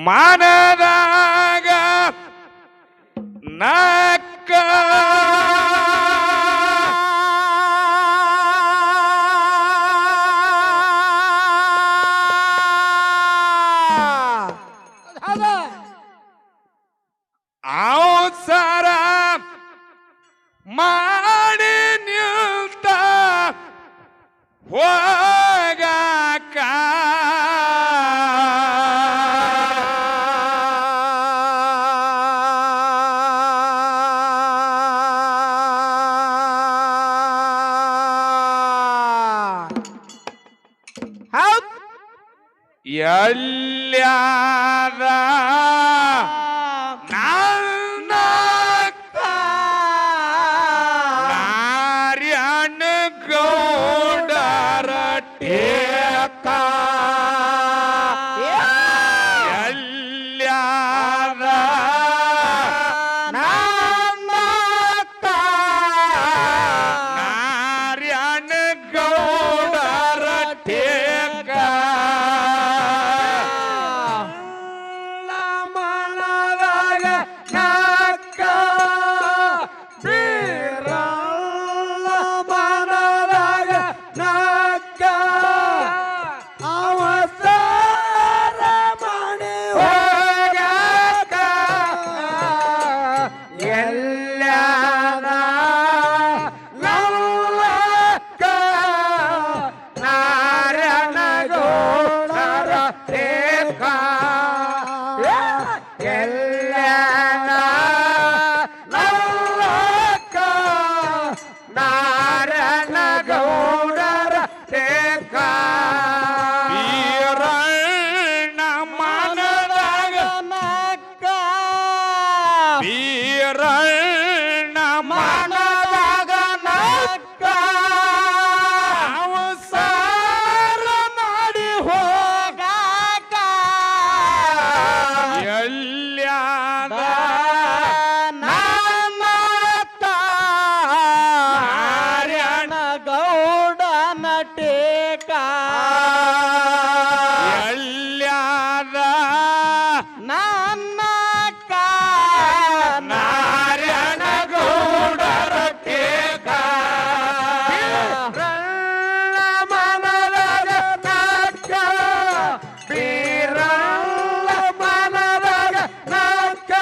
ಮನದಾಗ ನಕ್ಕ ಅವಸರ ಮಾಡಿ ನಿಲ್ತ ಹೋಗಾಕ ಎಲ್ಯಾದ ನನ್ನ ನಾರ್ಯನ ಗೌಡರ ಟೇಕ ಎಲ್ಯಾದ ನನ್ನ ನಾರ್ಯನ ಗೌಡರ ಟೇಕ ವೀರಣ್ಣ ಮನದಾಗ ನಕ್ಕ ಅವಸರ ಮಾಡಿ ಹೋಗಾಕ ಎಲ್ಯಾದ ನನ್ನ ನಾರ್ಯನ ಗೌಡನ ಟೇಕ ಎಲ್ಯಾದ ನನ್ನ ನಾರ್ಯನ ಗೌಡರ ಟೇಕ ಮನದಾಗ ನಕ್ಕ ಬೀರಲ್ಲ ಮನದಾಗ ನಕ್ಕ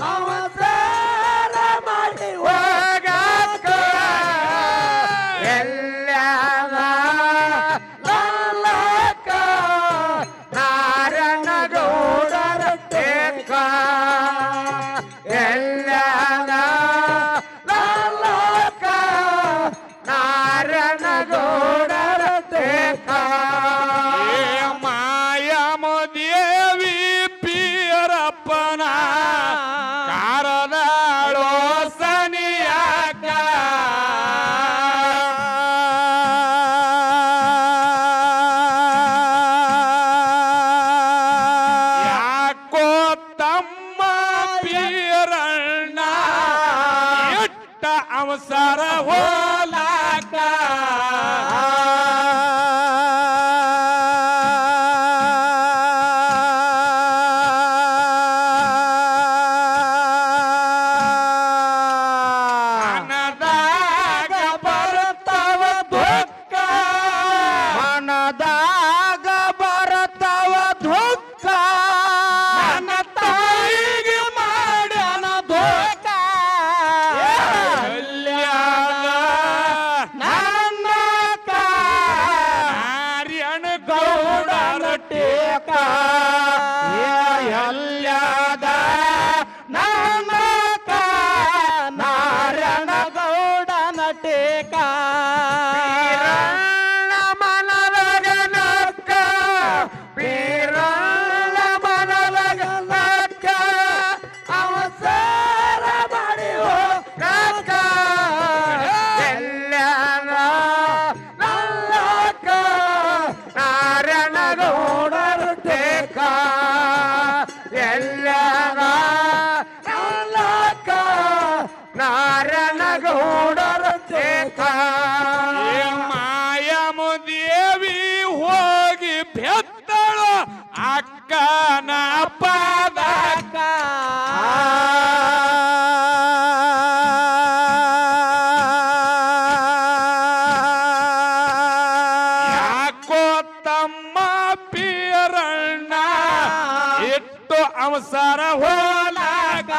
ಅವಸರ ಮಾಡಿ ಹೋಗಾಕ ಎಲ್ಯಾದ ನಲ್ಲಕ ನಾರ್ಯನ ಗೌಡರ ಟೇಕ ಎಲ್ಯಾದ ನಲ್ಲಕ ನಾರ್ಯನ ಗೌಡರ ಟೇಕ ಮಾಯಮ ದೇವಿ ಪೀರಪ್ಪನ ಕಾರದಾಳೋ ಸನಿಯಾಕ ಯಾಕೋ ತಮ್ಮ ಪೀರಣ್ಣ ಇಟ್ಟ ಅವಸರ ಹೋಲಾಕ ಮನದಾಗ ಬರ್ತವ ದುಃಖ ಮನದಾಗ ಬರ್ತವ ದುಃಖ ನನ್ನ ತಾಯಿಗೆ ಮಾಡ್ಯಾನ ದುಃಖ ಎಲ್ಯಾದ ನನ್ನ ನಾರ್ಯನ ಗೌಡರ ಟೇಕ ಎಲ್ಯಾದ ನನ್ನ ನಾರ್ಯನ ಗೌಡನ ಟೇಕ ಮನದಾಗ ನಕ್ಕ ಬೀರಲ್ಲ ಮನದಾಗ ನಕ್ಕ ಅವಸರ ಮಾಡಿ ಹೋಗಾಕ ಎಲ್ಯಾದ ನಲ್ಲಕ ನಾರ್ಯನ ಗೌಡರ ಟೇಕ ಎಲ್ಯಾದ ನಲ್ಲಕ ನಾರ್ಯನ ಗೌಡರ ಟೇಕ ಮಾಯಮ ದೇವಿ ಹೋಗಿ ಬೆತ್ತಳು ಅಕ್ಕ ಯವ್ವನ ಪಾದಕ ಯಾಕೋ ತಮ್ಮ ಪೀರಣ್ಣ ಇಟ್ಟು ಅವಸರ ಹೋಲಾಗ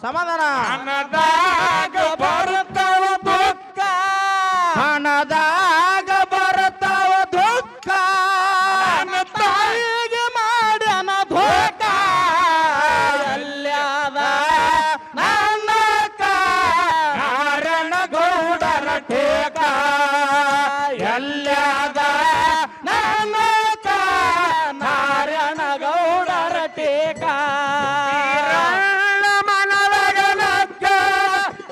ಸಮಾಧಾನ. ಹಣದಾಗ ಬರ್ತಾವ ದುಃಖ ಹಣದಾಗ ಬರ್ತಾವ ದುಃಖ ನನ್ನ ತಾಯಿಗೆ ಮಾಡ್ಯಾನ ಧೋಕ ಎಲ್ಯಾದ ನನ್ನ ನಾರಾಯಣ ಗೌಡರ ಟೇಕ ಎಲ್ಲದ ನನ್ನ ನಾರಾಯಣ ಗೌಡರ ಟೇಕ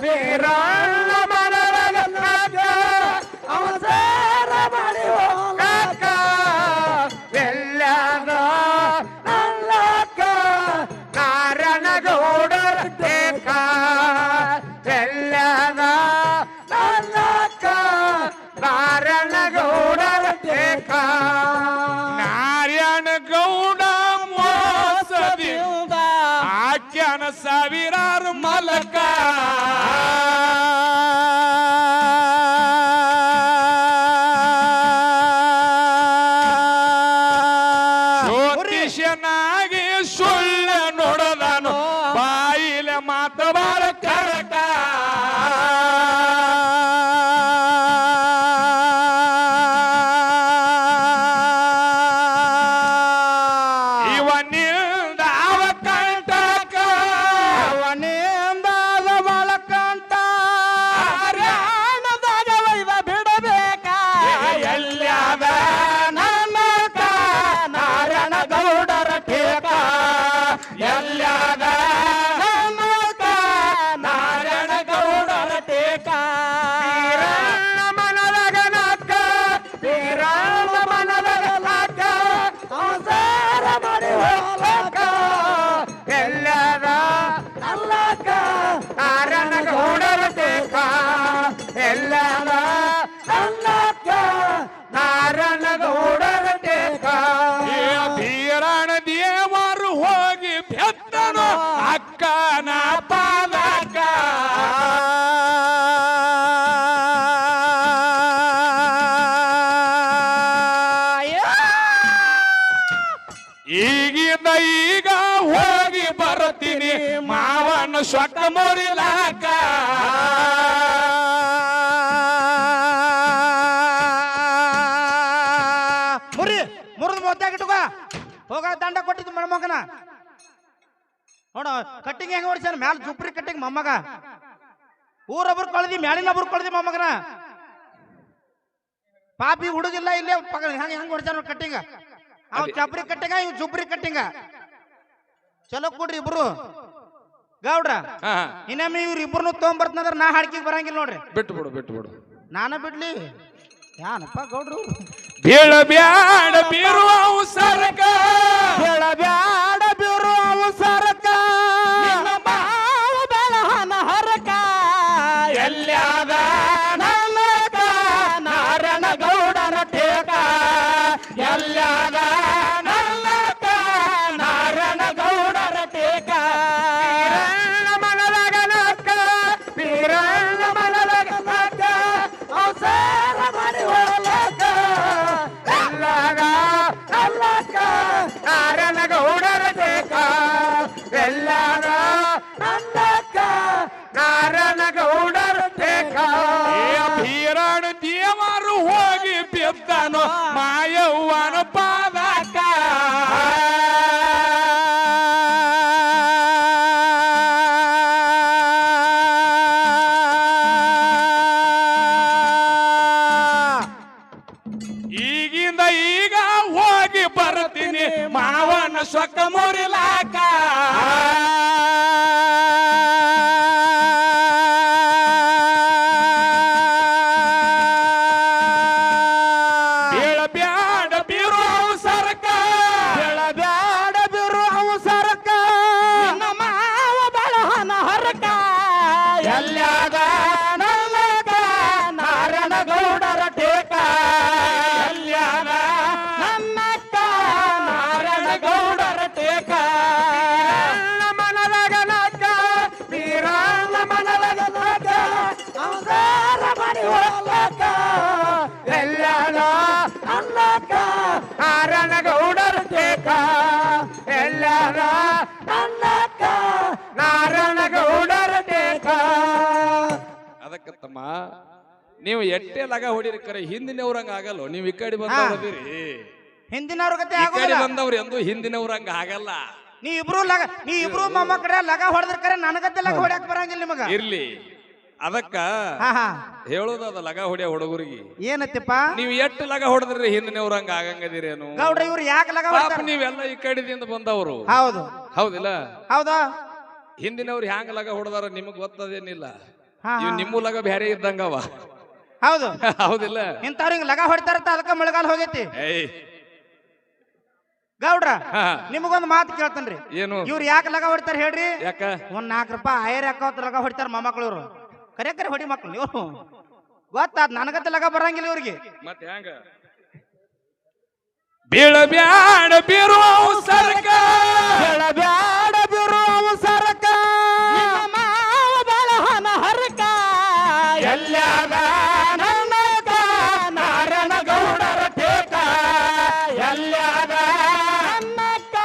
ವೀರಣ್ಣ ಮನರಗನಕ್ಕ ಅವಸರ ಮಾಡಿ ಹೋಗಾಕ ಎಲ್ಲದ ನಲ್ಲಕ ನಾರಾಯಣ ಗೌಡರ ಟೇಕ ಎಲ್ಲದ ನಲ್ಲಕ ನಾರಾಯಣ ಗೌಡರ ಟೇಕ ನಾರಾಯಣ ಗೌಡ ಮೋಸದಿಂದ ಆಖ್ಯಾನ ಸಾವಿರಾರು ಮಲಕ ಜ್ಯೋತಿಷನಾಗಿ ಸುಳ್ಳ ನೋಡದನು ಬಾಯಿಲೆ ಮಾತು ಬಾರ ಕರಕ ಇವನಿಂದ ಅವ ಕಂಟಕ ಅವನಿಂದ ಬಳಕಂಟ ಹರ್ಯಾಣದಾಗ ಒಯ್ದ ಬಿಡಬೇಕ ಎಲ್ಯಾದ ನನ್ನಕ ನಾರಾಯಣ ಗೌಡರ ಟೇಕ ಎಲ್ಯಾದ ನನ್ನಕ ನಾರಾಯಣ ಗೌಡರ ಟೇಕ ವೀರಣ್ಣ ಮನರಗನಕ್ಕ ವೀರಣ್ಣ ಮನರಗನಕ್ಕ ಅವಸರ ಮಾಡಿ ಹೋಲಕ ಎಲ್ಲದ ನಲ್ಲಕ ನಾರಾಯಣ ಗೌಡರ ಟೇಕ ಎಲ್ಲದ ನಲ್ಲಕ ನಾರಾಯಣ ಗೌಡರ ಟೇಕ ಬೀರಣ ದೇವರು ಹೋಗಿ ಬೆತ್ತನು ಅಕ್ಕನ ಪಾದಕ ಈಗಿಂದ ಈಗ ಹೋಗಿ ಬರ್ತೀನಿ ಮಾವನ ಸೊಕ್ಕ ಮುರಿಲಾಕ ಮುರಿ ಮುರಿದು ಮೊತ್ತಾಗಿಟ್ಟುಕ ಹೋಗ ದಂಡ ಕೊಟ್ಟಿದ್ದು ಮೊಮ್ಮಗನ ನೋಡ ಕಟ್ಟಿಂಗ್ ಹೆಂಗ ಹೊಡ್ಸ್ಯಾನ ಮ್ಯಾಲ ಜುಪ್ರಿ ಕಟ್ಟಿಂಗ್ ಮೊಮ್ಮಗ ಊರೊಬ್ರು ಕಳ್ದಿ ಮ್ಯಾಲಿನೊಬ್ರು ಕಳ್ದಿ ಮೊಮ್ಮಗನ ಪಾಪಿ ಹುಡುಗಿಲ್ಲ ಇಲ್ಲೇ ಹೆಂಗ ಹೆಂಗ್ ಹೊಡ್ಸ್ಯಾನ ಕಟ್ಟಿಂಗ ಅವ್ ಚಪ್ರಿ ಕಟ್ಟಿಂಗ ಇವ್ ಜುಪ್ರಿ ಕಟ್ಟಿಂಗ ಚಲೋ ಕೊಡ್ರಿ ಇಬ್ರು ಗೌಡ್ರ ಇನ್ನೊಮ್ಮೆ ಇವ್ರ ಇಬ್ರು ತೊಗೊಂಬರ್ತಂದ್ರ ನಾ ಹಾಡ್ಕಿಗೆ ಬರಂಗಿಲ್ಲ ನೋಡ್ರಿ ಬಿಟ್ಟು ಬಿಡು ಬಿಟ್ಟು ಬಿಡು ನಾನ ಬಿಡ್ಲಿ ಯಾನಪ್ಪ ಗೌಡ್ರು ಬೀಳಬ್ಯಾಡ ಬೀರುವ ಅವಸರಕ ಹೇಳಬ್ಯಾಡ ಬಿರು ಅವಸರಕ ಮಾವ ಬೆಳಹನ ಹರಕ ಎಲ್ಯಾದ ನನ್ನಕ ನಾರಾಯಣ ಗೌಡರ ಟೇಕ ಎಲ್ಯಾದ ನನ್ನಕ ನಾರಾಯಣ ಗೌಡರ ಟೇಕ ವೀರಣ್ಣ ಮನರಗನಕ್ಕ ವೀರಣ್ಣ ಮನರಗನಕ್ಕ ಅವಸರ ಮಾಡಿ ಹೋಲಕ ಎಲ್ಲದ ನಲ್ಲಕ ನಾರಾಯಣ ಗೌಡರ ಟೇಕ ಎಲ್ಲದ ನಲ್ಲಕ ನಾರಾಯಣ ಗೌಡರ ಟೇಕ ಬೀರಣ ದೇವರು ಹೋಗಿ ಬಿದ್ದನು ಮಾಯವ್ವನ ಪಾದಕ ಈಗಿಂದ ಈಗ ಹೋಗಿ ಬರ್ತೀನಿ ಮಾವನ ಸೊಕ್ಕ ಮುರಿಲಾಕ ಬೀಳಬ್ಯಾಡ ಬೀರು ಅವಸರಕ ಹೇಳಬ್ಯಾಡ ಬಿರು ಅವಸರಕ ಮಾವ ಬೆಳಹನ ಹರಕ ನಾರಾಯಣಗೌಡರ ಟೇಕ ಎಲ್ಲ್ಯಾದ ನನ್ನಕ್ಕ ನಾರಾಯಣಗೌಡರ ಟೇಕ ಮನಲಗನಕ್ಕ ವೀರಣ್ಣ ಮನಲಗನಕ್ಕ ಅವತಾರ ಮಾಡಿ ಹೋಗ್ಲಕ್ಕ ಎಲ್ಲ್ಯಾದ ಅನ್ನಕ್ಕ ನಾರಾಯಣಗೌಡರ ಟೇಕ ಎಲ್ಲ್ಯಾದ ಅನ್ನಕ್ಕ ನಾರಾಯಣಗೌಡರ ಟೇಕ ಅದಕ್ಕೆ ತಮ್ಮ ನೀವು ಎಟ್ಟೆ ಲಗ ಹೊಡಿರಿ ಕರೆ ಹಿಂದಿನವ್ರಂಗ ಆಗಲ್ಲ ನೀವು ಈ ಕಡೆ ಬಂದವ್ರದಿರಿ ಹಿಂದಿನವ್ರ ಗತೆ ಈ ಕಡೆ ಆಗೋದಿಲ್ಲ ಬಂದವ್ರು ಎಂದು ಹಿಂದಿನವ್ರಂಗ ಆಗಲ್ಲ ನೀ ಇಬ್ರು ಮೊಮ್ಮಕ್ಕಳ ಲಗ ಹೊಡೆದ್ರ ಕರೆ ನನಗತ್ತೆ ಲಗ ಹೊಡ್ಯಾಕ ಬರಂಗಿಲ್ಲ ನಿಮಗ ಇರ್ಲಿ ಅದಕ್ಕ ಹಾ ಹಾ ಹೇಳೋದು ಅದ ಲಗ ಹೊಡಿಯ ಹುಡುಗರಿಗೆ ಏನತ್ತಿಪ್ಪ ನೀವು ಎಷ್ಟು ಲಗ ಹೊಡೆದ್ರಿ ಹಿಂದಿನವ್ರಂಗ ಆಗಂಗದಿರೇನು ಗೌಡ್ರ ಇವ್ರು ಯಾಕೆ ಲಗ ಪಾಪ ಹೊಡ್ತಾರ ನೀವೆಲ್ಲ ಈ ಕಡೆದಿಂದ ಬಂದವರು ಹೌದು ಹೌದಿಲ್ಲ ಹೌದಾ ಹಿಂದಿನವ್ರು ಹ್ಯಾಂಗ ಲಗ ಹೊಡೆದಾರ ನಿಮಗ್ ಗೊತ್ತದೇನಿಲ್ಲ ಹಾ, ಇವ್ ಹಾ. ನಿಮ್ಮ ಲಗ ಬ್ಯಾರೆ ಇದ್ದಂಗವ ಹೌದು ಹೌದಿಲ್ಲ ಇಂಥವ್ರು ಹಿಂಗ್ ಲಗ ಹೊಡ್ತಾರತ್ತ ಅದಕ್ಕ ಮಳೆಗಾಲ ಹೋಗೈತಿ ಏಯ್ ಗೌಡ್ರ ಹಾ. ನಿಮಗೊಂದು ಮಾತು ಕೇಳ್ತೇನ್ರಿ ಏನು ಇವ್ರು ಯಾಕೆ ಲಗ ಹೊಡ್ತಾರ ಹೇಳ್ರಿ ಯಾಕ ಒಂದ್ 4 ರೂಪಾಯಿ ಐಯರ್ ಹಾಕೋತ್ ಲಗ ಹೊಡಿತಾರ ಮೊಮ್ಮಕ್ಳು ಇವ್ರು ಕರೆ ಕರೆ ಹೊಡಿ ಮಕ್ಳು ಇವ್ರು ಗೊತ್ತಾದ್ ನನಗತ್ತೆ ಲಗ ಬರಂಗಿಲ್ಲ ಇವ್ರಿಗೆ ಮತ್ತೆ ಹ್ಯಾಂಗ ಬೀಳಬ್ಯಾಡ ಬೀರೋ ಸರ್ಕ ಬ್ಯಾಡ ಬಿರು ಸರಕ ಮಾವ ಬಳಹನ ಹರಕ ಎಲ್ಲ್ಯಾದ ನನ್ನಕ ನಾರಾಯಣಗೌಡರ ಟೇಕ ಎಲ್ಲ್ಯಾದ ನನ್ನಕ್ಕ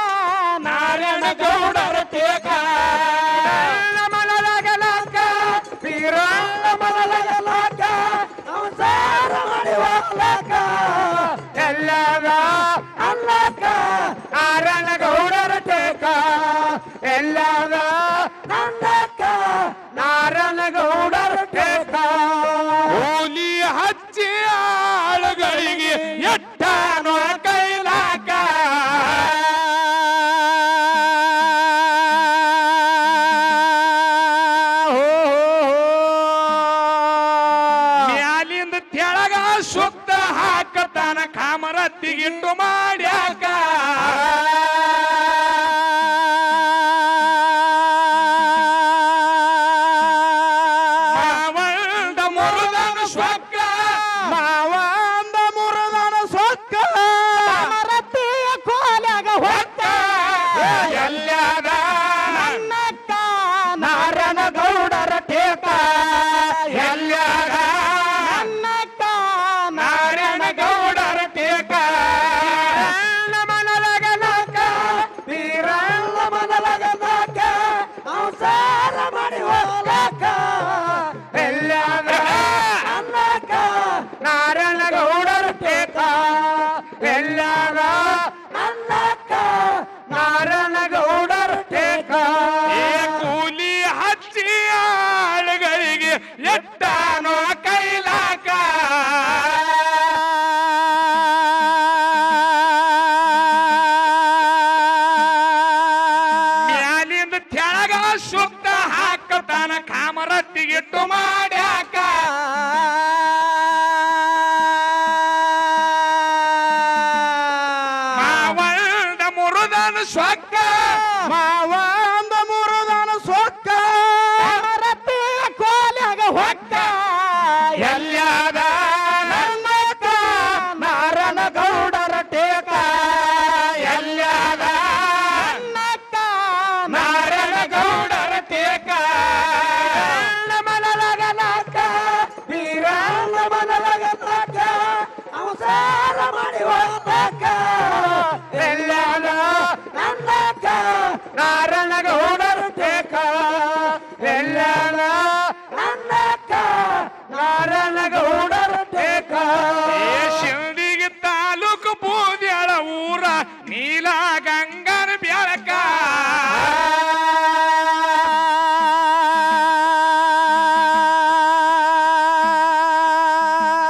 ನಾರಾಯಣಗೌಡರ ಟೇಕ ಮನಲಗಲಕ ವೀರಣ್ಣ ಮನಲಗಲಕ ಅವತಾರ ಮಾಡಿ ಹೋಗ್ಲಕ ಎಲ್ಲ್ಯಾದ ಅನ್ನಕ್ಕ ನಾರಾಯಣಗೌಡರ ಟೇಕ ಎಲ್ಲ್ಯಾದ ನನ್ನಕ್ಕ ನಾರಾಯಣಗೌಡರ ಟೇಕ ಹೋಲಿ ಹಚ್ಚಿ ಆಳುಗಳಿಗೆ ಎಟ್ಟಾನೋ ಕೈಲಾಕ ಮ್ಯಾಲಿಂದ ತೆಳಗ ಸುತ್ತ ಹಾಕತಾನ ಕಾಮರತ್ತಿಗಿಟ್ಟು ಮಾಡ್ಯಾಕ ಮಾವಂದ ಮುರುದನ ಸ್ವಕ್ಕ ಮಾವಂದ ಮುರುದನ ಸೊಕ್ಕ ಮರತಿಯ ಕೋಲ್ಯಾಗ ಹೊತ್ತ ಎಲ್ಲ್ಯಾದ ನನ್ನಕ್ಕ ನಾರಾಯಣಗೌಡರ ಟೇಕ ಎಲ್ಲ್ಯಾದ ನನ್ನಕ್ಕ ನಾರಾಯಣಗೌಡರ ಟೇಕ ಮನಲಗಲಕ ವೀರಣ್ಣ ಮನಲಗಲಕ ಅವತಾರ ಮಾಡಿ ಹೋಗ್ಲಕ ಎಲ್ಲ್ಯಾದ ನನ್ನಕ್ಕ ನಾರಾಯಣಗೌಡರ ಟೇಕ ಎಲ್ಲ್ಯಾದ ನನ್ನಕ್ಕ ನಾರಾಯಣಗೌಡರ ಟೇಕ ಏ ಕೂಲಿ ಹಚ್ಚಿ ಆಳುಗಳಿಗೆ ಎಟ್ಟಾನೋ ಕೈಲಾಕ ಮ್ಯಾಲಿಂದ ತೆಳಗ ಸುತ್ತ ಹಾಕತಾನ ಕಾಮರತ್ತಿಗಿಟ್ಟು ಮಾಡ್ಯಾಕ ಮಾವಂದ ಮುರುದನ ಸ್ವಕ್ಕ ಮಾವಂದ ಮುರುದನ ಸೊಕ್ಕ ಮರತಿಯ ಕೋಲ್ಯಾಗ ಹೊಕ್ಕ ಎಲ್ಲ್ಯಾದ ನನ್ನಕ್ಕ ನಾರಾಯಣಗೌಡರ ಟೇಕ ಎಲ್ಲ್ಯಾದ ನನ್ನಕ್ಕ ನಾರಾಯಣಗೌಡರ ಟೇಕ ಮನಲಗಲಕ ವೀರಣ್ಣ ಮನಲಗಲಕ ಅವತಾರ ಮಾಡಿ ಹೋಗ್ಲಕ ಎಲ್ಲ್ಯಾದ ನನ್ನಕ್ಕ ನಾರಾಯಣಗೌಡರ ಟೇಕ ಎಲ್ಲ್ಯಾದ ನನ್ನಕ್ಕ ನಾರಾಯಣಗೌಡರ ಟೇಕ ಏ ಶಿಂದಿಗೆ ತಾಲೂಕು ಬೂದ್ಯಾಳ ಊರ ನೀಲ ಗಂಗನ ಬೆಳಕ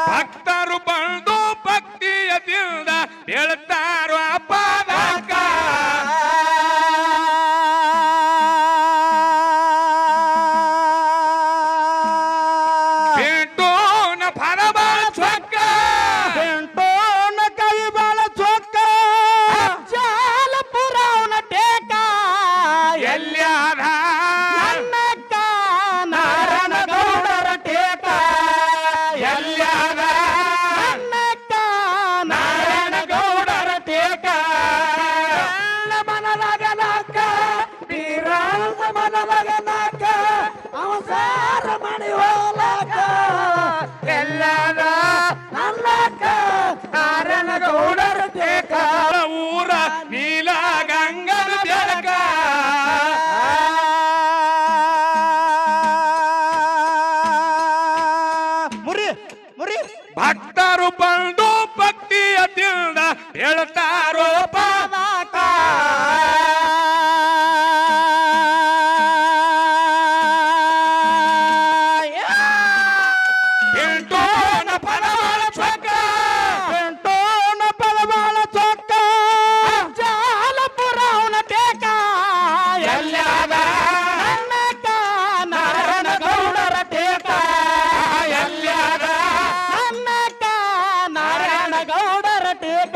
ಭಕ್ತರು ಬಂದು ಭಕ್ತಿಯದಿಂದ ಹೇಳ್ತಾರೋ ಅಪಾದಕ ಬಿಟ್ಟೋನ ಫಲಬಾಳ ಚೊಕ್ಕ ಬೆಂಟೋನ ಕೈ ಬಾಳ ಚೊಕ್ಕ ಜಾಲ ಪುರಾವನ ಟೇಕ ಎಲ್ಯಾದ ನನ್ನಕ್ಕ ನಾರಾಯಣಗೌಡರ ಟೇಕ ಎಲ್ಯಾದ ನನ್ನಕ್ಕ ನಾರಾಯಣ ಗೌಡರ ಟೇಕ ಮನಲಗನಕ್ಕ ಬೀರಾಳ ಮನಲಗನಕ್ಕ ಅವಸಾರ ಮಣಿ ಹೋಲಕ ಎಲ್ಲದ ನನ್ನಕ್ಕ ನಾರಾಯಣ ಗೌಡರ ಟೇಕ ಊರ ನೀಲ ಗಂಗನ ಬೆಳಕ ಮುರಿ ಮುರಿ ಭಕ್ತರು ಬಂದು ಭಕ್ತಿಯ ತಿಳ್ದ ಹೇಳ್ತಾರೋ ಪಾದಕ ಎಂಟೋನ ಪರಮಾಳ ಚೊಕ್ಕ ಎಂಟೋನ ಪರಮಾಳ ಚೊಕ್ಕ ಜಾಲಪುರ ಅವನ ಟೇಕ ಎಲ್ಲದ ನನ್ನಕ್ಕ ನಾರಾಯಣ ಗೌಡರ ಟೇಕ ಎಲ್ಲದ ನನ್ನಕ್ಕ ನಾರಾಯಣ ಗೌಡರ ಟೇಕ